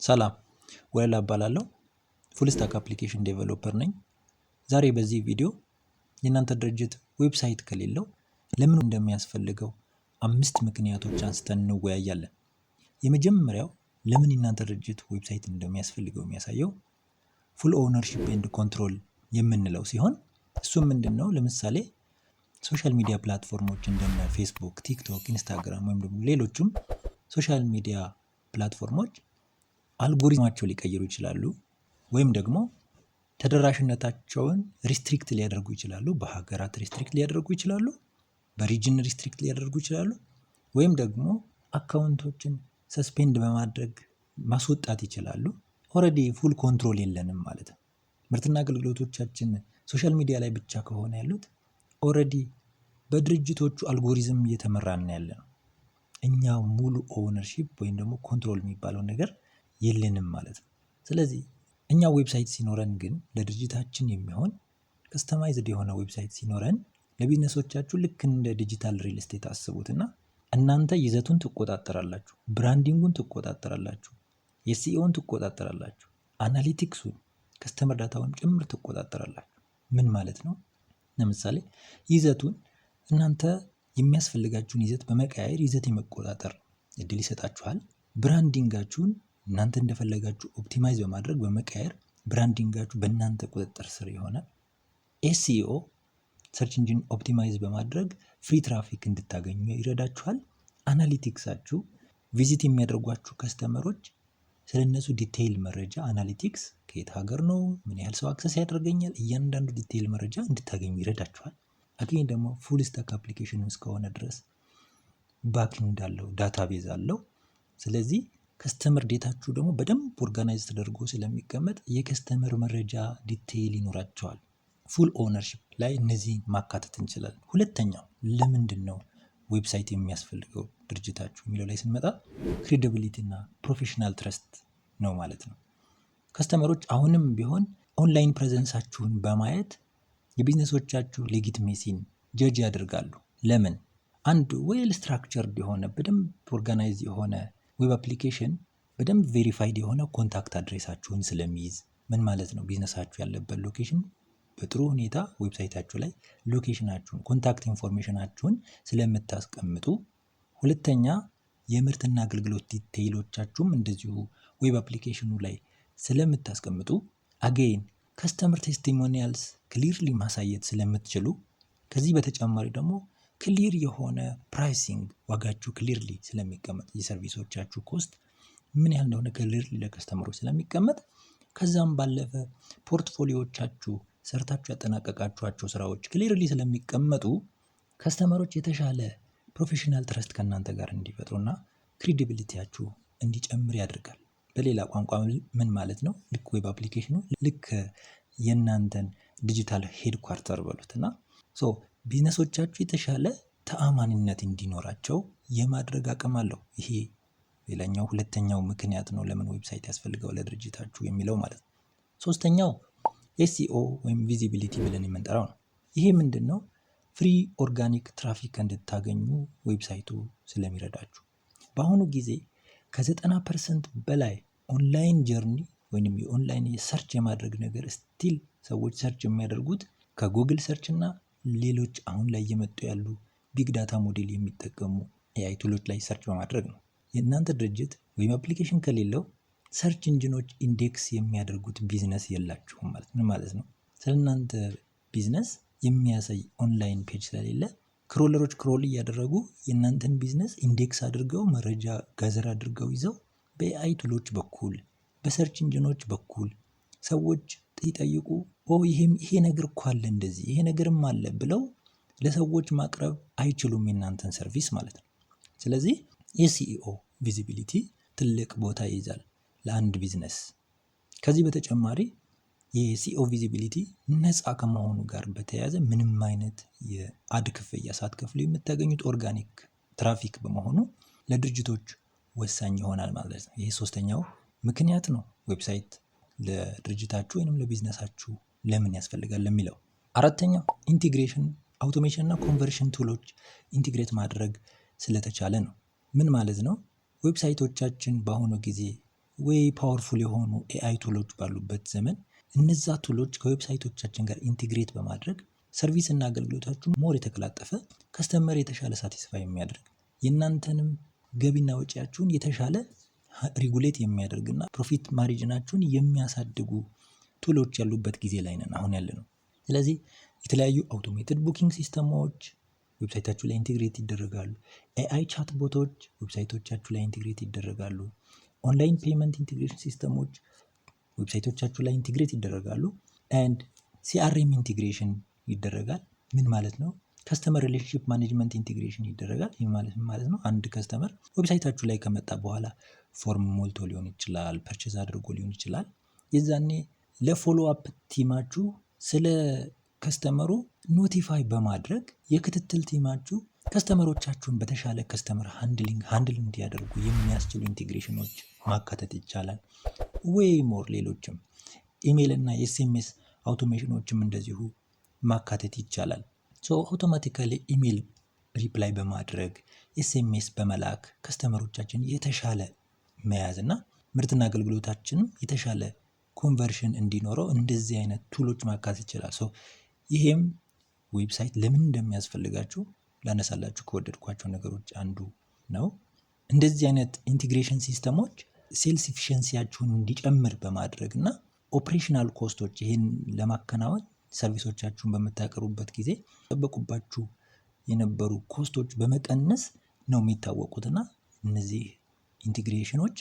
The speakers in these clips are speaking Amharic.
ሰላም ወለላ እባላለሁ። ፉል ስታክ አፕሊኬሽን ዴቨሎፐር ነኝ። ዛሬ በዚህ ቪዲዮ የእናንተ ድርጅት ዌብሳይት ከሌለው ለምን እንደሚያስፈልገው 5 ምክንያቶች አንስተን እንወያያለን። የመጀመሪያው ለምን የእናንተ ድርጅት ዌብሳይት እንደሚያስፈልገው የሚያሳየው ፉል ኦውነርሺፕ ኤንድ ኮንትሮል የምንለው ሲሆን እሱም ምንድነው? ለምሳሌ ሶሻል ሚዲያ ፕላትፎርሞች እንደነ ፌስቡክ፣ ቲክቶክ፣ ኢንስታግራም ወይም ደግሞ ሌሎችም ሶሻል ሚዲያ ፕላትፎርሞች አልጎሪዝማቸው ሊቀይሩ ይችላሉ፣ ወይም ደግሞ ተደራሽነታቸውን ሪስትሪክት ሊያደርጉ ይችላሉ። በሀገራት ሪስትሪክት ሊያደርጉ ይችላሉ፣ በሪጅን ሪስትሪክት ሊያደርጉ ይችላሉ፣ ወይም ደግሞ አካውንቶችን ሰስፔንድ በማድረግ ማስወጣት ይችላሉ። ኦልሬዲ ፉል ኮንትሮል የለንም ማለት ነው። ምርትና አገልግሎቶቻችን ሶሻል ሚዲያ ላይ ብቻ ከሆነ ያሉት ኦልሬዲ በድርጅቶቹ አልጎሪዝም እየተመራን ያለ ነው። እኛ ሙሉ ኦውነርሺፕ ወይም ደግሞ ኮንትሮል የሚባለው ነገር የለንም ማለት ነው። ስለዚህ እኛ ዌብሳይት ሲኖረን ግን ለድርጅታችን የሚሆን ከስተማይዝድ የሆነ ዌብሳይት ሲኖረን ለቢዝነሶቻችሁ ልክ እንደ ዲጂታል ሪል ስቴት አስቡትና እናንተ ይዘቱን ትቆጣጠራላችሁ፣ ብራንዲንጉን ትቆጣጠራላችሁ፣ የሲኢኦን ትቆጣጠራላችሁ፣ አናሊቲክሱን፣ ከስተመር ዳታውን ጭምር ትቆጣጠራላችሁ። ምን ማለት ነው? ለምሳሌ ይዘቱን እናንተ የሚያስፈልጋችሁን ይዘት በመቀያየር ይዘት የመቆጣጠር እድል ይሰጣችኋል። ብራንዲንጋችሁን እናንተ እንደፈለጋችሁ ኦፕቲማይዝ በማድረግ በመቀየር ብራንዲንጋችሁ በእናንተ ቁጥጥር ስር ይሆናል። ኤስኢኦ ሰርች ኢንጂን ኦፕቲማይዝ በማድረግ ፍሪ ትራፊክ እንድታገኙ ይረዳችኋል። አናሊቲክሳችሁ ቪዚት የሚያደርጓችሁ ከስተመሮች ስለነሱ ዲቴይል መረጃ አናሊቲክስ ከየት ሀገር ነው፣ ምን ያህል ሰው አክሰስ ያደርገኛል፣ እያንዳንዱ ዲቴይል መረጃ እንድታገኙ ይረዳችኋል። አገኝ ደግሞ ፉል ስታክ አፕሊኬሽን እስከሆነ ድረስ ባክኢንድ አለው፣ ዳታቤዝ አለው። ስለዚህ ከስተመር ዴታችሁ ደግሞ በደንብ ኦርጋናይዝ ተደርጎ ስለሚቀመጥ የከስተመር መረጃ ዲቴይል ይኖራቸዋል። ፉል ኦውነርሺፕ ላይ እነዚህ ማካተት እንችላለን። ሁለተኛው ለምንድን ነው ዌብሳይት የሚያስፈልገው ድርጅታችሁ የሚለው ላይ ስንመጣ ክሬዲቢሊቲ እና ፕሮፌሽናል ትረስት ነው ማለት ነው። ከስተመሮች አሁንም ቢሆን ኦንላይን ፕሬዘንሳችሁን በማየት የቢዝነሶቻችሁ ሌጂቲሜሲን ጀጅ ያደርጋሉ። ለምን? አንድ ዌል ስትራክቸርድ የሆነ በደንብ ኦርጋናይዝ የሆነ ዌብ አፕሊኬሽን በደንብ ቬሪፋይድ የሆነ ኮንታክት አድሬሳችሁን ስለሚይዝ ምን ማለት ነው? ቢዝነሳችሁ ያለበት ሎኬሽን በጥሩ ሁኔታ ዌብሳይታችሁ ላይ ሎኬሽናችሁን፣ ኮንታክት ኢንፎርሜሽናችሁን ስለምታስቀምጡ፣ ሁለተኛ የምርትና አገልግሎት ዲቴይሎቻችሁም እንደዚሁ ዌብ አፕሊኬሽኑ ላይ ስለምታስቀምጡ፣ አጌን ከስተመር ቴስቲሞኒያልስ ክሊርሊ ማሳየት ስለምትችሉ፣ ከዚህ በተጨማሪ ደግሞ ክሊር የሆነ ፕራይሲንግ ዋጋችሁ ክሊርሊ ስለሚቀመጥ የሰርቪሶቻችሁ ኮስት ምን ያህል እንደሆነ ክሊርሊ ለከስተመሮች ስለሚቀመጥ፣ ከዛም ባለፈ ፖርትፎሊዮቻችሁ ሰርታችሁ ያጠናቀቃችኋቸው ስራዎች ክሊርሊ ስለሚቀመጡ ከስተመሮች የተሻለ ፕሮፌሽናል ትረስት ከእናንተ ጋር እንዲፈጥሩና ክሬዲቢሊቲያችሁ እንዲጨምር ያደርጋል። በሌላ ቋንቋ ምን ማለት ነው? ልክ ዌብ አፕሊኬሽኑ ልክ የእናንተን ዲጂታል ሄድኳርተር በሉትና ቢዝነሶቻችሁ የተሻለ ተአማኒነት እንዲኖራቸው የማድረግ አቅም አለው። ይሄ ሌላኛው ሁለተኛው ምክንያት ነው ለምን ዌብሳይት ያስፈልገው ለድርጅታችሁ የሚለው ማለት ነው። ሶስተኛው ኤስኢኦ ወይም ቪዚቢሊቲ ብለን የምንጠራው ነው። ይሄ ምንድን ነው? ፍሪ ኦርጋኒክ ትራፊክ እንድታገኙ ዌብሳይቱ ስለሚረዳችሁ። በአሁኑ ጊዜ ከ90% በላይ ኦንላይን ጀርኒ ወይም የኦንላይን ሰርች የማድረግ ነገር ስቲል ሰዎች ሰርች የሚያደርጉት ከጉግል ሰርች እና ሌሎች አሁን ላይ እየመጡ ያሉ ቢግ ዳታ ሞዴል የሚጠቀሙ ኤአይ ቱሎች ላይ ሰርች በማድረግ ነው። የእናንተ ድርጅት ወይም አፕሊኬሽን ከሌለው ሰርች ኢንጂኖች ኢንዴክስ የሚያደርጉት ቢዝነስ የላችሁም ማለት ምን ማለት ነው? ስለእናንተ ቢዝነስ የሚያሳይ ኦንላይን ፔጅ ስለሌለ ክሮለሮች ክሮል እያደረጉ የእናንተን ቢዝነስ ኢንዴክስ አድርገው መረጃ ጋዘር አድርገው ይዘው በኤአይ ቱሎች በኩል በሰርች ኢንጂኖች በኩል ሰዎች ይጠይቁ ይሄ ነገር እኮ አለ እንደዚህ ይሄ ነገርም አለ ብለው ለሰዎች ማቅረብ አይችሉም የእናንተን ሰርቪስ ማለት ነው። ስለዚህ የሲኢኦ ቪዚቢሊቲ ትልቅ ቦታ ይይዛል ለአንድ ቢዝነስ። ከዚህ በተጨማሪ የሲኢኦ ቪዚቢሊቲ ነፃ ከመሆኑ ጋር በተያያዘ ምንም አይነት የአድ ክፍያ ሳትከፍሉ የምታገኙት ኦርጋኒክ ትራፊክ በመሆኑ ለድርጅቶች ወሳኝ ይሆናል ማለት ነው። ይሄ ሶስተኛው ምክንያት ነው ዌብሳይት ለድርጅታችሁ ወይንም ለቢዝነሳችሁ ለምን ያስፈልጋል ለሚለው። አራተኛው ኢንቲግሬሽን፣ አውቶሜሽን እና ኮንቨርሽን ቱሎች ኢንቲግሬት ማድረግ ስለተቻለ ነው። ምን ማለት ነው? ዌብሳይቶቻችን በአሁኑ ጊዜ ወይ ፓወርፉል የሆኑ ኤአይ ቱሎች ባሉበት ዘመን እነዛ ቱሎች ከዌብሳይቶቻችን ጋር ኢንቴግሬት በማድረግ ሰርቪስ እና አገልግሎታችሁን ሞር የተቀላጠፈ ከስተመር የተሻለ ሳቲስፋይ የሚያደርግ የእናንተንም ገቢና ወጪያችሁን የተሻለ ሪጉሌት የሚያደርግና ፕሮፊት ማርጂናችሁን የሚያሳድጉ ቱሎች ያሉበት ጊዜ ላይ ነን አሁን ያለነው። ስለዚህ የተለያዩ አውቶሜትድ ቡኪንግ ሲስተሞች ዌብሳይታችሁ ላይ ኢንቴግሬት ይደረጋሉ። ኤአይ ቻት ቦቶች ዌብሳይቶቻችሁ ላይ ኢንቴግሬት ይደረጋሉ። ኦንላይን ፔመንት ኢንቴግሬሽን ሲስተሞች ዌብሳይቶቻችሁ ላይ ኢንቴግሬት ይደረጋሉ። ኤንድ ሲአርኤም ኢንቴግሬሽን ይደረጋል። ምን ማለት ነው? ከስተመር ሪሌሽንሺፕ ማኔጅመንት ኢንቴግሬሽን ይደረጋል። ይህ ማለት ነው አንድ ከስተመር ዌብሳይታችሁ ላይ ከመጣ በኋላ ፎርም ሞልቶ ሊሆን ይችላል፣ ፐርቼዝ አድርጎ ሊሆን ይችላል። የዛኔ ለፎሎ አፕ ቲማችሁ ስለ ከስተመሩ ኖቲፋይ በማድረግ የክትትል ቲማችሁ ከስተመሮቻችሁን በተሻለ ከስተመር ሃንድል እንዲያደርጉ የሚያስችሉ ኢንቴግሬሽኖች ማካተት ይቻላል። ወይ ሞር ሌሎችም ኢሜይል እና ኤስኤምኤስ አውቶሜሽኖችም እንደዚሁ ማካተት ይቻላል። አውቶማቲካሊ ኢሜይል ሪፕላይ በማድረግ ኤስኤምኤስ በመላክ ከስተመሮቻችን የተሻለ መያዝ እና ምርትና አገልግሎታችንም የተሻለ ኮንቨርሽን እንዲኖረው እንደዚህ አይነት ቱሎች ማካተት ይችላል። ይሄም ዌብሳይት ለምን እንደሚያስፈልጋችሁ ላነሳላችሁ ከወደድኳቸው ነገሮች አንዱ ነው። እንደዚህ አይነት ኢንቴግሬሽን ሲስተሞች ሴልስ ኢፊሽንሲያችሁን እንዲጨምር በማድረግ እና ኦፕሬሽናል ኮስቶች ይህን ለማከናወን ሰርቪሶቻችሁን በምታቀርቡበት ጊዜ ጠበቁባችሁ የነበሩ ኮስቶች በመቀነስ ነው የሚታወቁት እና እነዚህ ኢንቴግሬሽኖች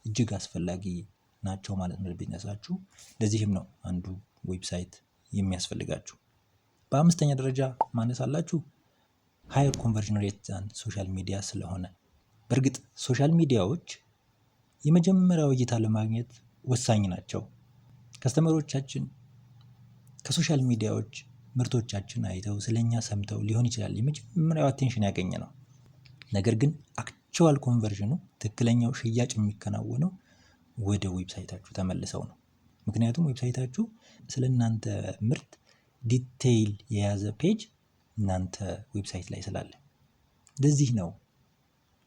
እጅግ አስፈላጊ ናቸው ማለት ነው ለቢዝነሳችሁ። ለዚህም ነው አንዱ ዌብሳይት የሚያስፈልጋችሁ። በአምስተኛ ደረጃ ማነሳላችሁ ሃየር ኮንቨርዥን ሬት ዛን ሶሻል ሚዲያ ስለሆነ በእርግጥ ሶሻል ሚዲያዎች የመጀመሪያው እይታ ለማግኘት ወሳኝ ናቸው። ከስተመሮቻችን ከሶሻል ሚዲያዎች ምርቶቻችን አይተው ስለኛ ሰምተው ሊሆን ይችላል የመጀመሪያው አቴንሽን ያገኘ ነው። ነገር ግን አክቹዋል ኮንቨርዥኑ ትክክለኛው ሽያጭ የሚከናወነው ወደ ዌብሳይታችሁ ተመልሰው ነው። ምክንያቱም ዌብሳይታችሁ ስለ እናንተ ምርት ዲቴይል የያዘ ፔጅ እናንተ ዌብሳይት ላይ ስላለ፣ ለዚህ ነው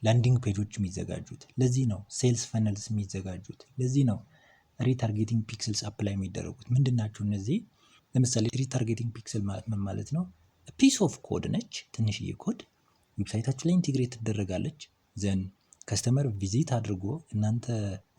ላንዲንግ ፔጆች የሚዘጋጁት፣ ለዚህ ነው ሴልስ ፈነልስ የሚዘጋጁት፣ ለዚህ ነው ሪታርጌቲንግ ፒክስልስ አፕላይ የሚደረጉት። ምንድናቸው እነዚህ? ለምሳሌ ሪታርጌቲንግ ፒክስል ማለት ምን ማለት ነው? ፒስ ኦፍ ኮድ ነች፣ ትንሽዬ ኮድ ዌብሳይታችሁ ላይ ኢንቴግሬት ትደረጋለች። ዘን ከስተመር ቪዚት አድርጎ እናንተ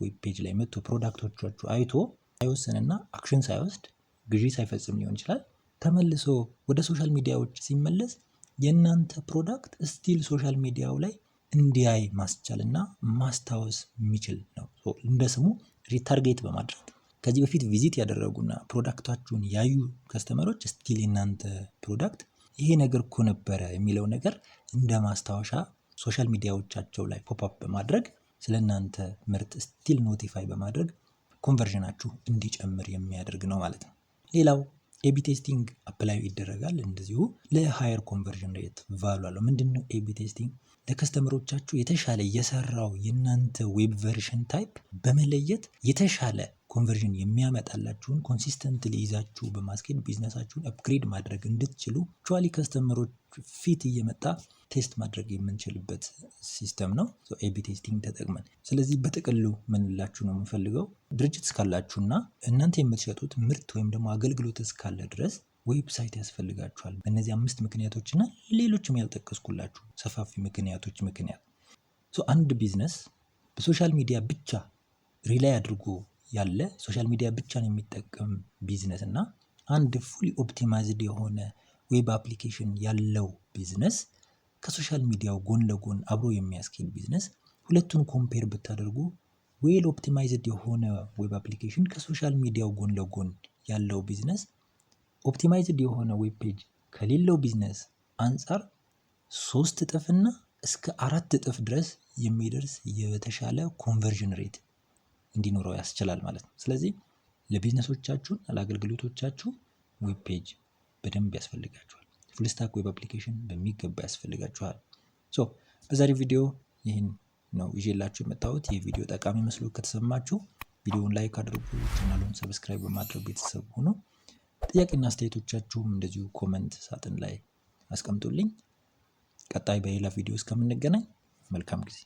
ዌብ ፔጅ ላይ መጥቶ ፕሮዳክቶቻችሁ አይቶ ሳይወስንና አክሽን ሳይወስድ ግዢ ሳይፈጽም ሊሆን ይችላል ተመልሶ ወደ ሶሻል ሚዲያዎች ሲመለስ የእናንተ ፕሮዳክት ስቲል ሶሻል ሚዲያው ላይ እንዲያይ ማስቻልና ማስታወስ የሚችል ነው። እንደ ስሙ ሪታርጌት በማድረግ ከዚህ በፊት ቪዚት ያደረጉና ፕሮዳክታችሁን ያዩ ከስተመሮች ስቲል የእናንተ ፕሮዳክት ይሄ ነገር እኮ ነበረ የሚለው ነገር እንደ ማስታወሻ ሶሻል ሚዲያዎቻቸው ላይ ፖፕአፕ በማድረግ ስለ እናንተ ምርት ስቲል ኖቲፋይ በማድረግ ኮንቨርዥናችሁ እንዲጨምር የሚያደርግ ነው ማለት ነው። ሌላው ኤቢ ቴስቲንግ አፕላይ ይደረጋል። እንደዚሁ ለሃየር ኮንቨርዥን ሬት ቫሉ አለው። ምንድነው ኤቢ ቴስቲንግ? ለከስተመሮቻችሁ የተሻለ የሰራው የእናንተ ዌብ ቨርሽን ታይፕ በመለየት የተሻለ ኮንቨርዥን የሚያመጣላችሁን ኮንሲስተንትሊ ይዛችሁ በማስኬድ ቢዝነሳችሁን አፕግሬድ ማድረግ እንድትችሉ አክቹዋሊ ከስተመሮች ፊት እየመጣ ቴስት ማድረግ የምንችልበት ሲስተም ነው ኤቢ ቴስቲንግ ተጠቅመን። ስለዚህ በጥቅሉ ምንላችሁ ነው የምፈልገው፣ ድርጅት እስካላችሁና እናንተ የምትሸጡት ምርት ወይም ደግሞ አገልግሎት እስካለ ድረስ ዌብሳይት ያስፈልጋችኋል። በእነዚህ 5 ምክንያቶችና ሌሎችም ያልጠቀስኩላችሁ ሰፋፊ ምክንያቶች ምክንያት አንድ ቢዝነስ በሶሻል ሚዲያ ብቻ ሪላይ አድርጎ ያለ ሶሻል ሚዲያ ብቻን የሚጠቀም ቢዝነስ እና አንድ ፉሊ ኦፕቲማይዝድ የሆነ ዌብ አፕሊኬሽን ያለው ቢዝነስ ከሶሻል ሚዲያው ጎን ለጎን አብሮ የሚያስኬድ ቢዝነስ ሁለቱን ኮምፔር ብታደርጉ ዌል ኦፕቲማይዝድ የሆነ ዌብ አፕሊኬሽን ከሶሻል ሚዲያው ጎን ለጎን ያለው ቢዝነስ ኦፕቲማይዝድ የሆነ ዌብ ፔጅ ከሌለው ቢዝነስ አንጻር 3 እጥፍና እስከ 4 እጥፍ ድረስ የሚደርስ የተሻለ ኮንቨርዥን ሬት እንዲኖረው ያስችላል ማለት ነው። ስለዚህ ለቢዝነሶቻችሁን ለአገልግሎቶቻችሁ ዌብ ፔጅ በደንብ ያስፈልጋችኋል። ፉል ስታክ ዌብ አፕሊኬሽን በሚገባ ያስፈልጋችኋል። በዛሬ ቪዲዮ ይህን ነው ይዤላችሁ የመጣሁት። ይህ ቪዲዮ ጠቃሚ መስሎ ከተሰማችሁ ቪዲዮውን ላይክ አድርጉ፣ ቻናሉን ሰብስክራይብ በማድረግ ቤተሰብ ሁኑ። ጥያቄና አስተያየቶቻችሁም እንደዚሁ ኮመንት ሳጥን ላይ አስቀምጡልኝ። ቀጣይ በሌላ ቪዲዮ እስከምንገናኝ መልካም ጊዜ